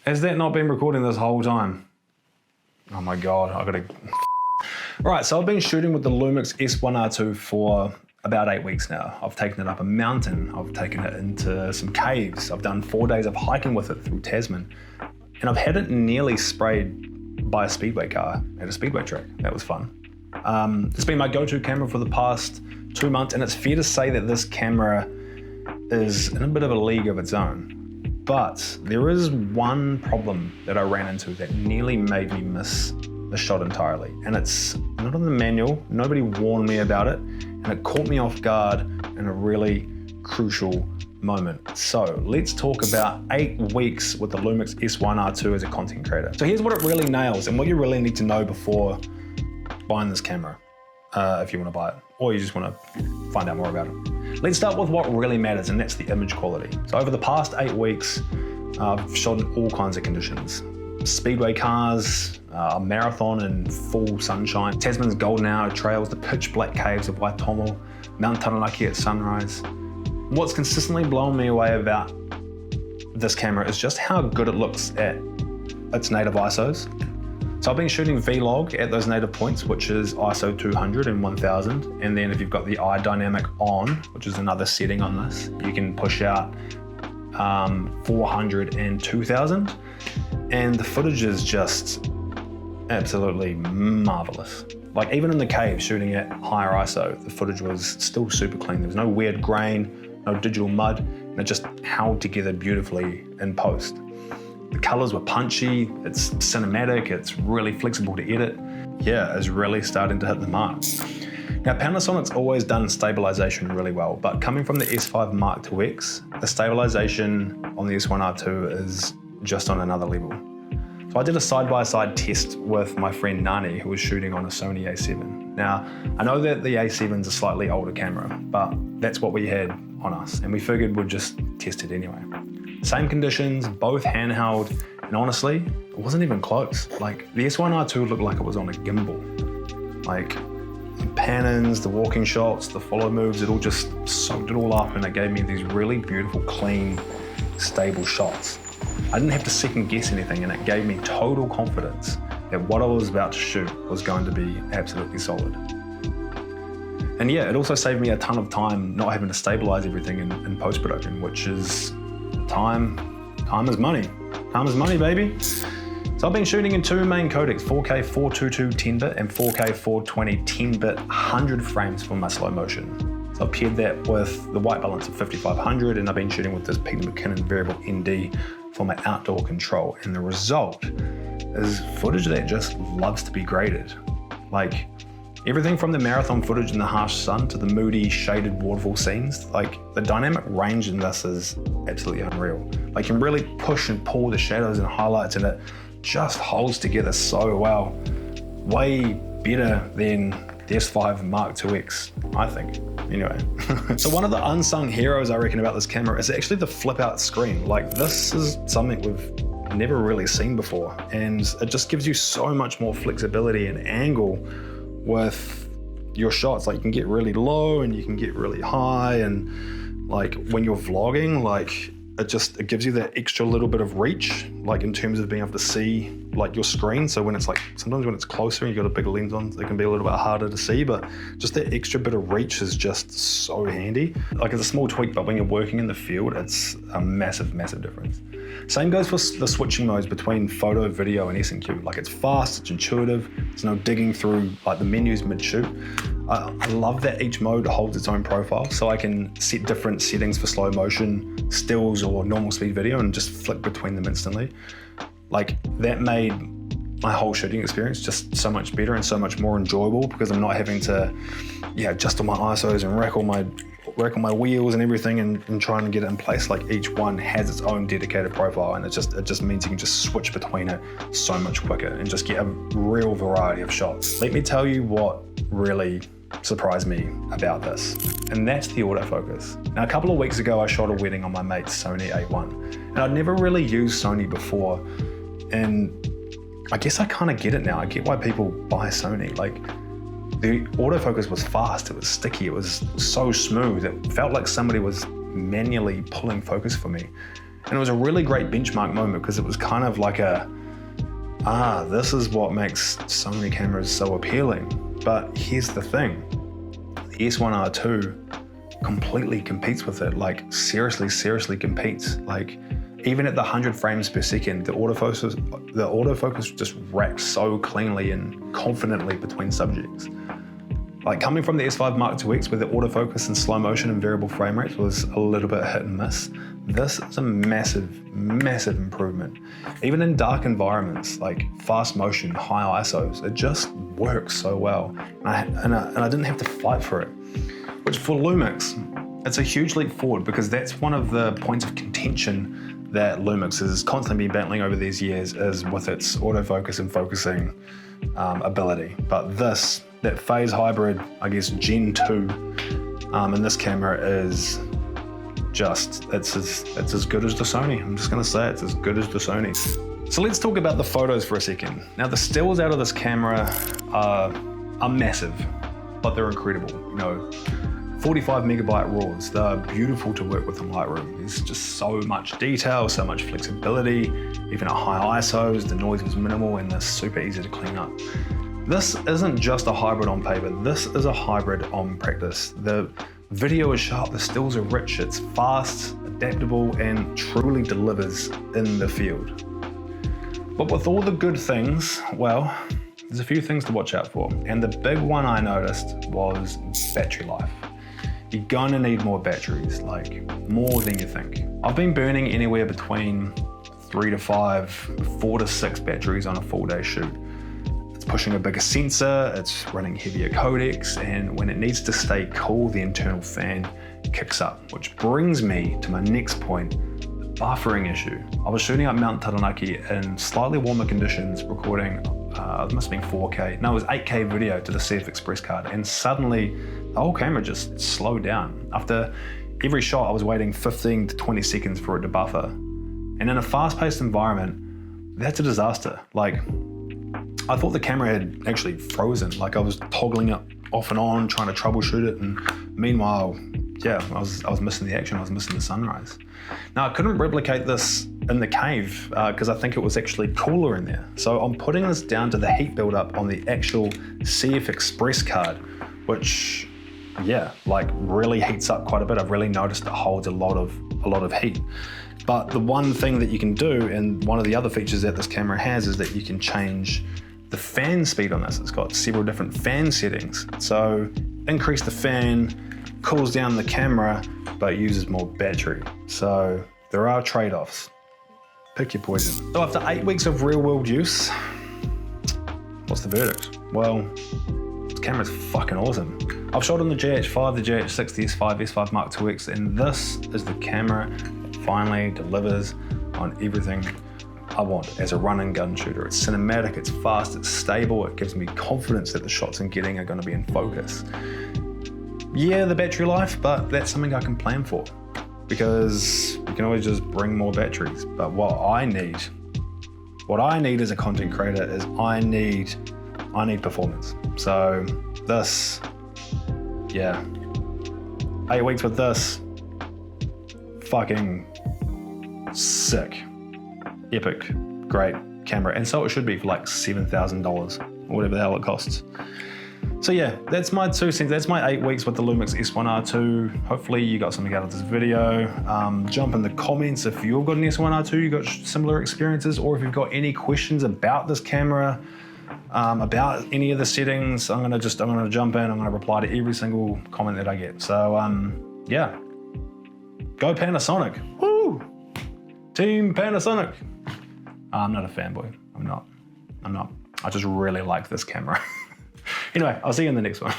Has that not been recording this whole time? Oh my God, I gotta... Right, so I've been shooting with the Lumix S1Rii for about 8 weeks now. I've taken it up a mountain, I've taken it into some caves, I've done 4 days of hiking with it through Tasman, and I've had it nearly sprayed by a speedway car at a speedway track. That was fun. It's been my go-to camera for the past 2 months, and it's fair to say that this camera is in a bit of a league of its own. But there is one problem that I ran into that nearly made me miss the shot entirely. And it's not in the manual, nobody warned me about it, and it caught me off guard in a really crucial moment. So let's talk about 8 weeks with the Lumix S1Rii as a content creator. So here's what it really nails and what you really need to know before buying this camera, if you want to buy it, or you just want to find out more about it. Let's start with what really matters, and that's the image quality. So over the past 8 weeks, I've shot in all kinds of conditions. Speedway cars, a marathon in full sunshine, Tasman's golden hour trails, the pitch black caves of Waitomo, Mount Taranaki at sunrise. What's consistently blown me away about this camera is just how good it looks at its native ISOs. So I've been shooting vlog at those native points, which is ISO 200 and 1000. And then if you've got the eye dynamic on, which is another setting on this, you can push out 400 and 2000. And the footage is just absolutely marvelous. Like even in the cave shooting at higher ISO, the footage was still super clean. There was no weird grain, no digital mud, and it just held together beautifully in post. The colors were punchy, it's cinematic, it's really flexible to edit. Yeah, it's really starting to hit the mark. Now Panasonic's always done stabilization really well, but coming from the S5 Mark IIX, the stabilization on the S1Rii is just on another level. So I did a side-by-side test with my friend Nani, who was shooting on a Sony A7. Now, I know that the A7's a slightly older camera, but that's what we had on us, and we figured we'd just test it anyway. Same conditions, both handheld, and honestly, it wasn't even close. Like, the S1Rii looked like it was on a gimbal. Like, the pan-ins, the walking shots, the follow moves, it all just soaked it all up, and it gave me these really beautiful, clean, stable shots. I didn't have to second guess anything, and it gave me total confidence that what I was about to shoot was going to be absolutely solid. And yeah, it also saved me a ton of time not having to stabilize everything in post-production, which is time is money. Time is money, baby. So I've been shooting in 2 main codecs, 4K 422 10-bit and 4K 420 10-bit 100 frames for my slow motion. So I've paired that with the white balance of 5500, and I've been shooting with this Peter McKinnon variable ND for my outdoor control. And the result is footage that just loves to be graded. Like, everything from the marathon footage in the harsh sun to the moody, shaded waterfall scenes, like the dynamic range in this is absolutely unreal. Like, you can really push and pull the shadows and highlights, and it just holds together so well. Way better than the S5 Mark IIX, I think. Anyway, so one of the unsung heroes I reckon about this camera is actually the flip out screen. Like, this is something we've never really seen before, and it just gives you so much more flexibility and angle with your shots. Like, you can get really low and you can get really high, and like when you're vlogging, like it gives you that extra little bit of reach, like in terms of being able to see like your screen. So when it's like, sometimes when it's closer and you've got a bigger lens on, it can be a little bit harder to see, but just that extra bit of reach is just so handy. Like, it's a small tweak, but when you're working in the field, it's a massive, massive difference. Same goes for the switching modes between photo, video, and S&Q. Like, it's fast, it's intuitive, there's no digging through like the menus mid-shoot. I love that each mode holds its own profile, so I can set different settings for slow motion, stills, or normal speed video, and just flick between them instantly. Like, that made my whole shooting experience just so much better and so much more enjoyable, because I'm not having to adjust all my ISOs and rack on my wheels and everything and trying to get it in place. Like, each one has its own dedicated profile, and it just means you can just switch between it so much quicker and just get a real variety of shots. Let me tell you what really surprised me about this, and that's the autofocus. Now, a couple of weeks ago, I shot a wedding on my mate's Sony A1, and I'd never really used Sony before, and I guess I kind of get it now. I get why people buy Sony. Like, the autofocus was fast, it was sticky, it was so smooth, it felt like somebody was manually pulling focus for me. And it was a really great benchmark moment because it was kind of like this is what makes Sony cameras so appealing. But here's the thing, the S1R2 completely competes with it, like seriously competes. Like even at the 100 frames per second, the autofocus just racks so cleanly and confidently between subjects. Like coming from the S5 Mark IIX where the autofocus and slow motion and variable frame rates was a little bit hit and miss, this is a massive improvement. Even in dark environments like fast motion, high ISOs, it just works so well. And I didn't have to fight for it. Which for Lumix, it's a huge leap forward because that's one of the points of contention that Lumix has constantly been battling over these years is with its autofocus and focusing ability. But this, that phase hybrid, I guess Gen 2 in this camera is just, it's as good as the Sony. I'm just gonna say it's as good as the Sony. So let's talk about the photos for a second. Now the stills out of this camera are massive, but they're incredible. You know, 45 megabyte RAWs, they're beautiful to work with in Lightroom. There's just so much detail, so much flexibility. Even at high ISOs, the noise was minimal and they're super easy to clean up. This isn't just a hybrid on paper, this is a hybrid on practice. The video is sharp, the stills are rich, it's fast, adaptable, and truly delivers in the field. But with all the good things, well, there's a few things to watch out for. And the big one I noticed was battery life. You're gonna need more batteries, like more than you think. I've been burning anywhere between 3 to 5, 4 to 6 batteries on a full day shoot. It's pushing a bigger sensor, it's running heavier codecs, and when it needs to stay cool, the internal fan kicks up, which brings me to my next point, the buffering issue. I was shooting up Mount Taranaki in slightly warmer conditions, recording, it must have been 4K, no, it was 8K video to the CF Express card, and suddenly the whole camera just slowed down. After every shot, I was waiting 15 to 20 seconds for it to buffer. And in a fast-paced environment, that's a disaster. Like, I thought the camera had actually frozen. Like I was toggling it off and on, trying to troubleshoot it, and meanwhile, yeah, I was missing the action, I was missing the sunrise. Now, I couldn't replicate this in the cave because I think it was actually cooler in there. So I'm putting this down to the heat buildup on the actual CF Express card, which, yeah, like really heats up quite a bit. I've really noticed it holds a lot of heat. But the one thing that you can do, and one of the other features that this camera has, is that you can change the fan speed on this. It's got several different fan settings. So increase the fan, cools down the camera, but uses more battery. So there are trade-offs. Pick your poison. So after 8 weeks of real world use, what's the verdict? Well, this camera's fucking awesome. I've shot on the GH5, the GH6, the S5, S5 Mark IIX, and this is the camera that finally delivers on everything I want as a run and gun shooter. It's cinematic, it's fast, it's stable, it gives me confidence that the shots I'm getting are gonna be in focus. Yeah, the battery life, but that's something I can plan for because you can always just bring more batteries. But what I need as a content creator is I need performance. So this, yeah, 8 weeks with this, fucking sick, epic, great camera. And so it should be for like $7,000 or whatever the hell it costs. So yeah, that's my 2 cents. That's my 8 weeks with the Lumix S1R2. Hopefully you got something out of this video. Jump in the comments if you've got an S1R2, you got similar experiences, or if you've got any questions about this camera, about any of the settings. I'm gonna jump in, I'm gonna reply to every single comment that I get. So yeah, go Panasonic, woo! Team Panasonic. I'm not a fanboy, I'm not. I just really like this camera. Anyway, I'll see you in the next one.